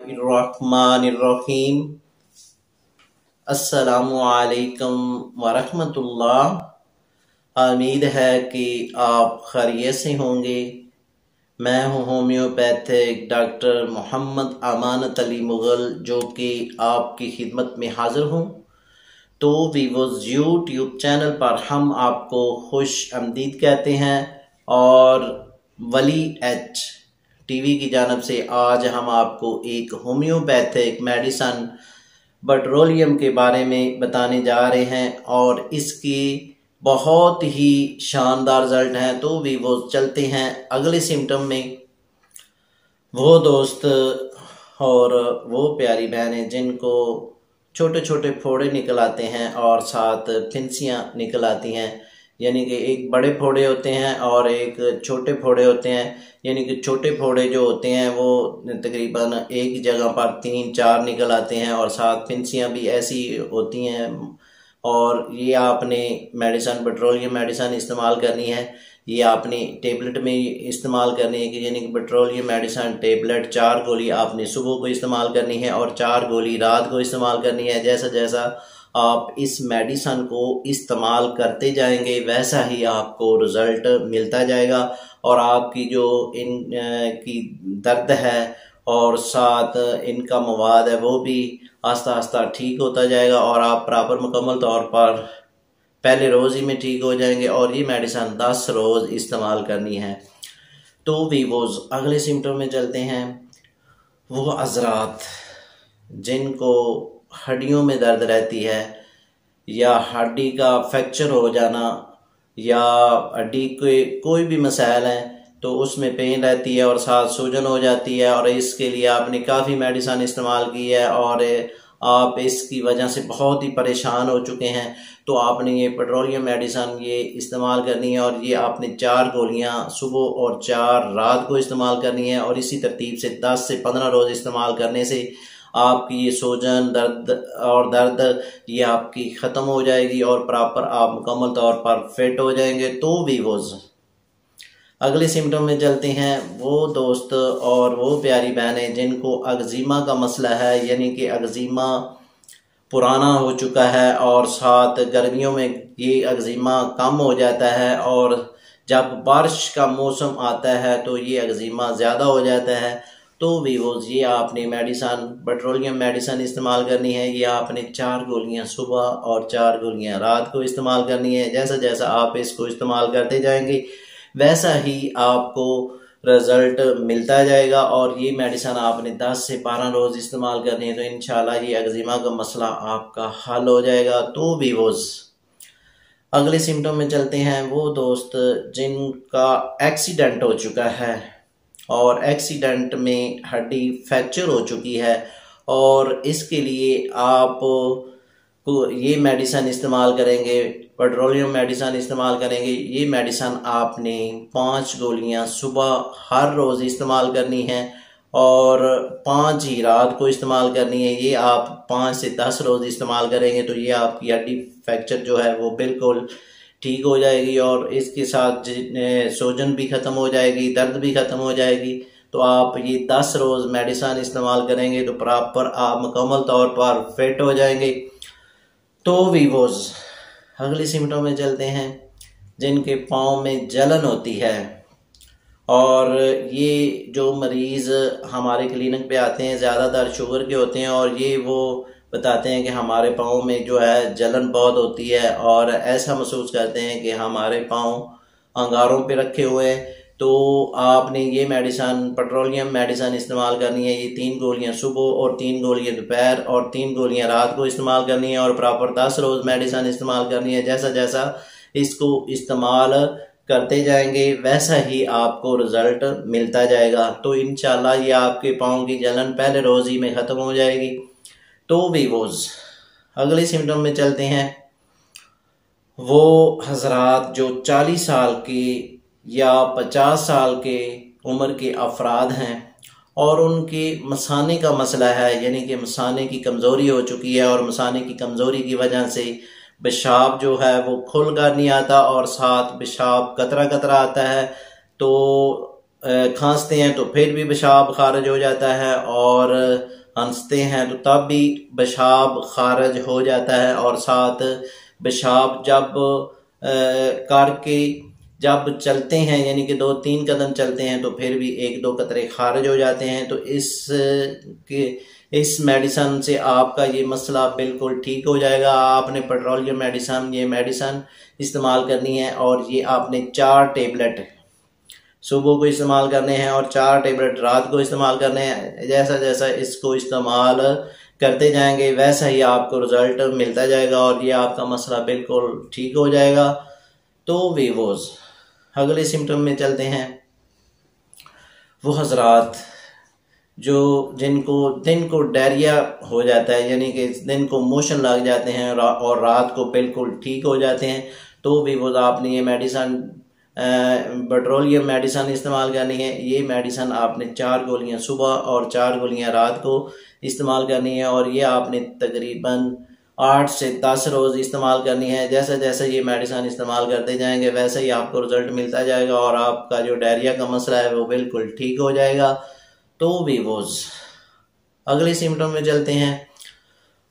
बिस्मिल्लाहिर्रहमानिर्रहीम। अस्सलामु अलैकुम वरहमतुल्लाह। उम्मीद है कि आप खैरियत से होंगे। मैं हूँ होम्योपैथिक डॉक्टर मोहम्मद अमानत अली मुग़ल, जो कि आपकी खिदमत में हाज़िर हूँ। तो वीवोज़ यूट्यूब चैनल पर हम आपको खुश आमदीद कहते हैं और वली एच टीवी की जानब से आज हम आपको एक होम्योपैथिक मेडिसन बटरोलियम के बारे में बताने जा रहे हैं और इसके बहुत ही शानदार रिजल्ट हैं। तो भी वो चलते हैं अगले सिम्टम में। वो दोस्त और वो प्यारी बहनें जिनको छोटे छोटे फोड़े निकल आते हैं और साथ फिंसियाँ निकल आती हैं, यानी कि एक बड़े फोड़े होते हैं और एक छोटे फोड़े होते हैं। यानी कि छोटे फोड़े जो होते हैं वो तकरीबन एक जगह पर 3-4 निकल आते हैं और साथ फिंसियाँ भी ऐसी होती हैं। और ये आपने मेडिसन पेट्रोलियम मेडिसन इस्तेमाल करनी है। ये आपने टेबलेट में इस्तेमाल करनी है कि यानी कि पेट्रोलियम मेडिसन टेबलेट 4 गोली आपने सुबह को इस्तेमाल करनी है और 4 गोली रात को इस्तेमाल करनी है। जैसा जैसा आप इस मेडिसन को इस्तेमाल करते जाएंगे वैसा ही आपको रिज़ल्ट मिलता जाएगा और आपकी जो की दर्द है और साथ इनका मवाद है वो भी आस्ता आस्ता ठीक होता जाएगा और आप प्रॉपर मुकम्मल तौर पर पहले रोज़ ही में ठीक हो जाएंगे। और ये मेडिसन 10 रोज़ इस्तेमाल करनी है। तो वीवोज़ अगले सिम्टम में चलते हैं। वो हज़रात जिनको हड्डियों में दर्द रहती है या हड्डी का फ्रैक्चर हो जाना या हड्डी के कोई भी मसाइल हैं तो उसमें पेन रहती है और साथ सूजन हो जाती है और इसके लिए आपने काफ़ी मेडिसन इस्तेमाल की है और आप इसकी वजह से बहुत ही परेशान हो चुके हैं, तो आपने ये पेट्रोलियम मेडिसन ये इस्तेमाल करनी है और ये आपने 4 गोलियां सुबह और 4 रात को इस्तेमाल करनी है। और इसी तरतीब से 10 से 15 रोज़ इस्तेमाल करने से आपकी ये सूजन दर्द ये आपकी ख़त्म हो जाएगी और प्रॉपर आप मुकम्मल तौर पर फिट हो जाएंगे। तो वीवोज़ अगले सिम्टम में चलते हैं। वो दोस्त और वो प्यारी बहनें जिनको अग्जिमा का मसला है, यानी कि अग्जिमा पुराना हो चुका है और साथ गर्मियों में ये अग्जिमा कम हो जाता है और जब बारिश का मौसम आता है तो ये अग्जिमा ज़्यादा हो जाता है। तो वीवोज़ ये आपने मेडिसन पेट्रोलियम मेडिसन इस्तेमाल करनी है। ये आपने 4 गोलियां सुबह और 4 गोलियां रात को इस्तेमाल करनी है। जैसा जैसा आप इसको इस्तेमाल करते जाएंगे वैसा ही आपको रिज़ल्ट मिलता जाएगा और ये मेडिसन आपने 10 से 12 रोज़ इस्तेमाल करनी है तो इंशाल्लाह ये अग्जिमा का मसला आपका हल हो जाएगा। तो वीवोज़ अगले सिम्टम में चलते हैं। वो दोस्त जिनका एक्सीडेंट हो चुका है और एक्सीडेंट में हड्डी फ्रैक्चर हो चुकी है और इसके लिए आप ये मेडिसन इस्तेमाल करेंगे, पेट्रोलियम मेडिसन इस्तेमाल करेंगे। ये मेडिसन आपने 5 गोलियां सुबह हर रोज़ इस्तेमाल करनी है और 5 ही रात को इस्तेमाल करनी है। ये आप 5 से 10 रोज़ इस्तेमाल करेंगे तो ये आपकी हड्डी फ्रैक्चर जो है वो बिल्कुल ठीक हो जाएगी और इसके साथ सूजन भी ख़त्म हो जाएगी, दर्द भी ख़त्म हो जाएगी। तो आप ये 10 रोज़ मेडिसन इस्तेमाल करेंगे तो प्रॉपर आप मुकम्मल तौर पर फिट हो जाएंगे। तो वीवोज़ अगले सिम्टम में चलते हैं। जिनके पाँव में जलन होती है और ये जो मरीज़ हमारे क्लिनिक पे आते हैं ज़्यादातर शुगर के होते हैं और ये वो बताते हैं कि हमारे पाँव में जो है जलन बहुत होती है और ऐसा महसूस करते हैं कि हमारे पाँव अंगारों पे रखे हुए हैं। तो आपने ये मेडिसन पेट्रोलियम मेडिसन इस्तेमाल करनी है। ये 3 गोलियां सुबह और 3 गोलियां दोपहर और 3 गोलियां रात को इस्तेमाल करनी है और प्रॉपर 10 रोज़ मेडिसन इस्तेमाल करनी है। जैसा जैसा इसको इस्तेमाल करते जाएंगे वैसा ही आपको रिज़ल्ट मिलता जाएगा। तो इंशाल्लाह ये आपके पाँव की जलन पहले रोज़ ही में ख़त्म हो जाएगी। तो वीवोज़ अगले सिम्टम में चलते हैं। वो हज़रात जो 40 साल की या 50 साल के उम्र के अफराद हैं और उनके मसाने का मसला है, यानी कि मसाने की कमज़ोरी हो चुकी है और मसाने की कमज़ोरी की वजह से पेशाब जो है वो खुल कर नहीं आता और साथ पेशाब कतरा कतरा आता है। तो खांसते हैं तो फिर भी पेशाब खारिज हो जाता है, और हंसते हैं तो तब भी पेशाब खारिज हो जाता है, और साथ पेशाब जब करके जब चलते हैं यानी कि 2-3 कदम चलते हैं तो फिर भी 1-2 कतरे खारिज हो जाते हैं। तो इस मेडिसन से आपका ये मसला बिल्कुल ठीक हो जाएगा। आपने पेट्रोलियम मेडिसन ये मेडिसन इस्तेमाल करनी है, और ये आपने 4 टेबलेट सुबह को इस्तेमाल करने हैं और 4 टेबलेट रात को इस्तेमाल करने हैं। जैसा जैसा इसको इस्तेमाल करते जाएंगे वैसा ही आपको रिजल्ट मिलता जाएगा, और ये आपका मसला बिल्कुल ठीक हो जाएगा। तो वीवोज अगले सिम्टम में चलते हैं। वो हजरात जिनको दिन को डायरिया हो जाता है, यानी कि दिन को मोशन लग जाते हैं और रात को बिल्कुल ठीक हो जाते हैं, तो भी वो आपने ये मेडिसन पेट्रोलियम मेडिसन इस्तेमाल करनी है। ये मेडिसन आपने 4 गोलियां सुबह और 4 गोलियां रात को इस्तेमाल करनी है, और ये आपने तकरीबन 8 से 10 रोज़ इस्तेमाल करनी है। जैसे जैसे ये मेडिसन इस्तेमाल करते जाएंगे वैसे ही आपको रिजल्ट मिलता जाएगा, और आपका जो डायरिया का मसला है वो बिल्कुल ठीक हो जाएगा। तो वीवोज अगले सिम्टम में चलते हैं।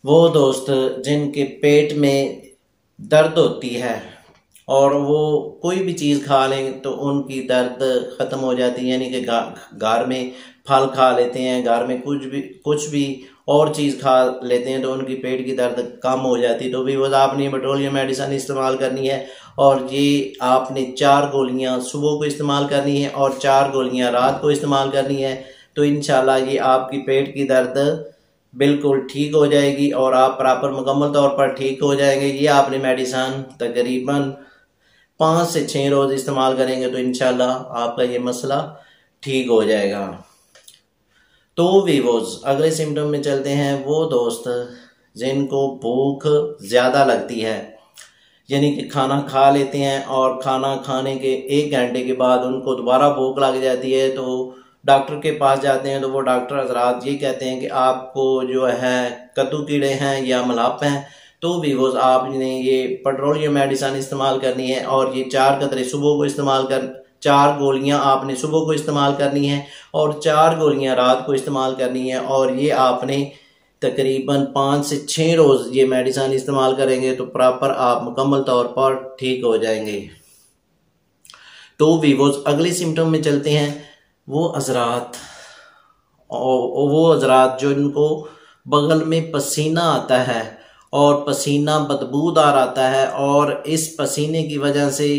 वो दोस्त जिनके पेट में दर्द होती है और वो कोई भी चीज़ खा लें तो उनकी दर्द ख़त्म हो जाती है, यानी कि घर में फल खा लेते हैं, घर में कुछ भी और चीज़ खा लेते हैं तो उनकी पेट की दर्द कम हो जाती है। तो भी वो आपने पेट्रोलियम मेडिसन इस्तेमाल करनी है, और ये आपने 4 गोलियां सुबह को इस्तेमाल करनी है और 4 गोलियां रात को इस्तेमाल करनी है। तो इंशाल्लाह ये आपकी पेट की दर्द बिल्कुल ठीक हो जाएगी और आप प्रॉपर मुकम्मल तौर पर ठीक हो जाएंगे। ये आपने मेडिसन तकरीबन 5 से 6 रोज़ इस्तेमाल करेंगे तो इंशाल्लाह आपका ये मसला ठीक हो जाएगा। तो वीवोज अगले सिम्टम में चलते हैं। वो दोस्त जिनको भूख ज़्यादा लगती है, यानी कि खाना खा लेते हैं और खाना खाने के 1 घंटे के बाद उनको दोबारा भूख लग जाती है, तो डॉक्टर के पास जाते हैं तो वो डॉक्टर हजरात ये कहते हैं कि आपको जो है कद्दू कीड़े हैं या मलाप हैं। तो वीवोज आपने ये पेट्रोलियम मेडिसन इस्तेमाल करनी है, और ये 4 कतरे सुबह को इस्तेमाल 4 गोलियां आपने सुबह को इस्तेमाल करनी है और 4 गोलियां रात को इस्तेमाल करनी है, और ये आपने तकरीबन 5 से 6 रोज़ ये मेडिसन इस्तेमाल करेंगे तो प्रॉपर आप मुकम्मल तौर पर ठीक हो जाएंगे। तो वीवोज अगले सिम्टम में चलते हैं। वो हजरात जो इनको बगल में पसीना आता है और पसीना बदबूदार आता है, और इस पसीने की वजह से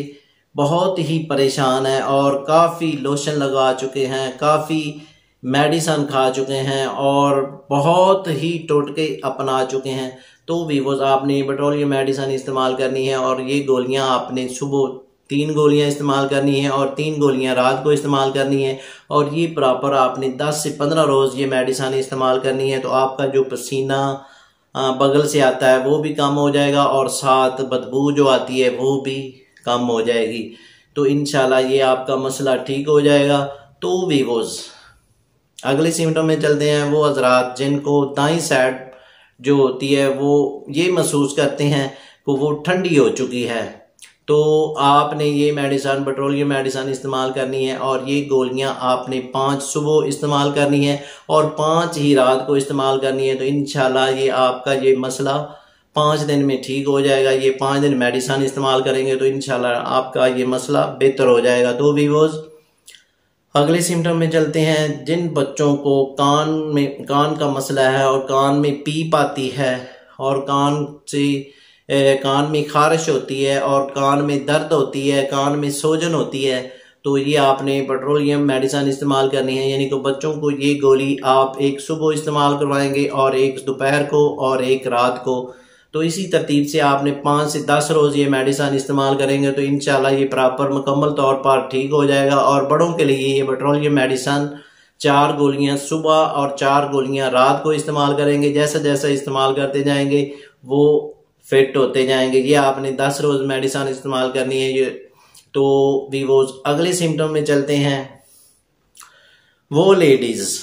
बहुत ही परेशान है और काफ़ी लोशन लगा चुके हैं, काफ़ी मेडिसन खा चुके हैं और बहुत ही टोटके अपना चुके हैं। तो वीवोज आपने पेट्रोलियम मेडिसन इस्तेमाल करनी है, और ये गोलियां आपने सुबह 3 गोलियां इस्तेमाल करनी है और 3 गोलियां रात को इस्तेमाल करनी है, और ये प्रॉपर आपने 10 से 15 रोज़ ये मेडिसन इस्तेमाल करनी है। तो आपका जो पसीना बगल से आता है वो भी कम हो जाएगा, और साथ बदबू जो आती है वो भी कम हो जाएगी। तो इंशाल्लाह ये आपका मसला ठीक हो जाएगा। तो वीवोज अगले सिम्टम में चलते हैं। वो हजरात जिनको दाईं साइड जो होती है वो ये महसूस करते हैं कि वो ठंडी हो चुकी है, तो आपने ये मेडिसन पेट्रोलियम मेडिसन इस्तेमाल करनी है, और ये गोलियां आपने 5 सुबह इस्तेमाल करनी है और 5 ही रात को इस्तेमाल करनी है। तो इंशाल्लाह ये आपका ये मसला 5 दिन में ठीक हो जाएगा। ये 5 दिन मेडिसन इस्तेमाल करेंगे तो इंशाल्लाह आपका ये मसला बेहतर हो जाएगा। तो वीवोज अगले सिम्टम में चलते हैं। जिन बच्चों को कान का मसला है और कान में पीप आती है और कान में खारिश होती है और कान में दर्द होती है, कान में सोजन होती है, तो ये आपने पेट्रोलियम मेडिसन इस्तेमाल करनी है। यानी कि बच्चों को ये गोली आप एक सुबह इस्तेमाल करवाएंगे और एक दोपहर को और एक रात को। तो इसी तरतीब से आपने 5 से 10 रोज़ ये मेडिसन इस्तेमाल करेंगे तो इंशाल्लाह ये प्रॉपर मुकम्मल तौर पर ठीक हो जाएगा। और बड़ों के लिए ये पेट्रोलियम मेडिसन 4 गोलियां सुबह और 4 गोलियां रात को इस्तेमाल करेंगे। जैसे जैसे इस्तेमाल करते जाएंगे वो फिट होते जाएंगे। ये आपने 10 रोज़ मेडिसन इस्तेमाल करनी है। ये तो वीवोज अगले सिम्टम में चलते हैं। वो लेडीज़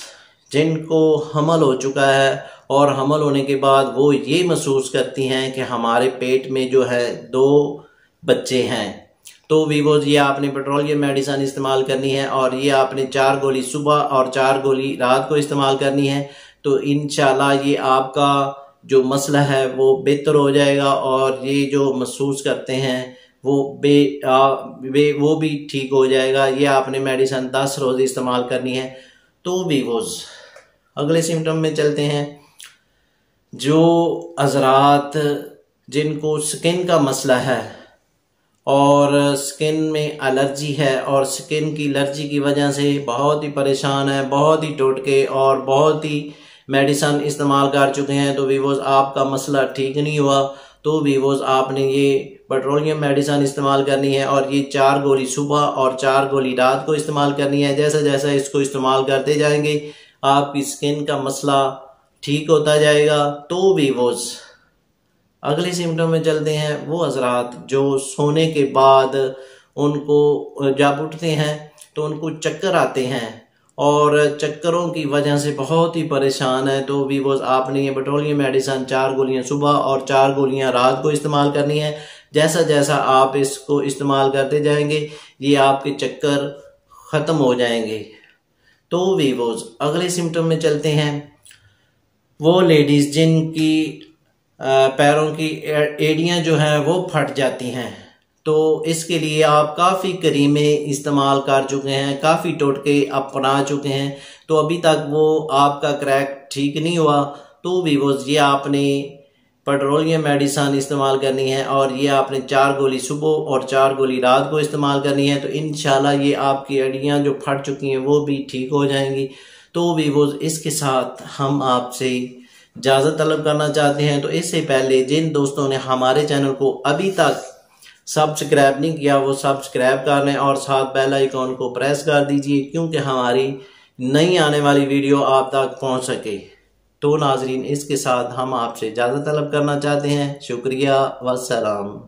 जिनको हमल हो चुका है और हमल होने के बाद वो ये महसूस करती हैं कि हमारे पेट में जो है 2 बच्चे हैं, तो वीवोज ये आपने पेट्रोलियम मेडिसिन इस्तेमाल करनी है और ये आपने 4 गोली सुबह और 4 गोली रात को इस्तेमाल करनी है। तो इंशाल्लाह ये आपका जो मसला है वो बेहतर हो जाएगा और ये जो महसूस करते हैं वो वो भी ठीक हो जाएगा। ये आपने मेडिसिन 10 रोज इस्तेमाल करनी है। तो वीवोज अगले सिम्टम में चलते हैं। जो हजरात जिनको स्किन का मसला है और स्किन में एलर्जी है और स्किन की एलर्जी की वजह से बहुत ही परेशान है, बहुत ही टोटके और बहुत ही मेडिसिन इस्तेमाल कर चुके हैं, तो वीवोज आपका मसला ठीक नहीं हुआ, तो वीवोज आपने ये पेट्रोलियम मेडिसिन इस्तेमाल करनी है और ये 4 गोली सुबह और 4 गोली रात को इस्तेमाल करनी है। जैसा जैसा इसको इस्तेमाल करते जाएंगे आपकी स्किन का मसला ठीक होता जाएगा। तो वीवोज अगले सिम्टम में चलते हैं। वो हजरात जो सोने के बाद उनको जब उठते हैं तो उनको चक्कर आते हैं और चक्करों की वजह से बहुत ही परेशान है, तो वीवोज आपने ये पेट्रोलियम मेडिसिन 4 गोलियां सुबह और 4 गोलियां रात को इस्तेमाल करनी है। जैसा जैसा आप इसको इस्तेमाल करते जाएंगे ये आपके चक्कर ख़त्म हो जाएंगे। तो वीवोज अगले सिम्टम में चलते हैं। वो लेडीज़ जिनकी पैरों की एड़ियाँ जो हैं वो फट जाती हैं, तो इसके लिए आप काफ़ी करीमें इस्तेमाल कर चुके हैं, काफ़ी टोटके अपना चुके हैं, तो अभी तक वो आपका क्रैक ठीक नहीं हुआ। तो वीवोज ये आपने पेट्रोलियम मेडिसिन इस्तेमाल करनी है और ये आपने 4 गोली सुबह और 4 गोली रात को इस्तेमाल करनी है। तो इंशाल्लाह ये आपकी एड़ियाँ जो फट चुकी हैं वो भी ठीक हो जाएंगी। तो वीवोज इसके साथ हम आपसे इजाज़त तलब करना चाहते हैं। तो इससे पहले जिन दोस्तों ने हमारे चैनल को अभी तक सब्सक्राइब नहीं किया वो सब्सक्राइब कर लें और साथ बेल आइकॉन को प्रेस कर दीजिए, क्योंकि हमारी नई आने वाली वीडियो आप तक पहुंच सके। तो नाजरीन इसके साथ हम आपसे इजाज़त तलब करना चाहते हैं। शुक्रिया, वस्सलाम।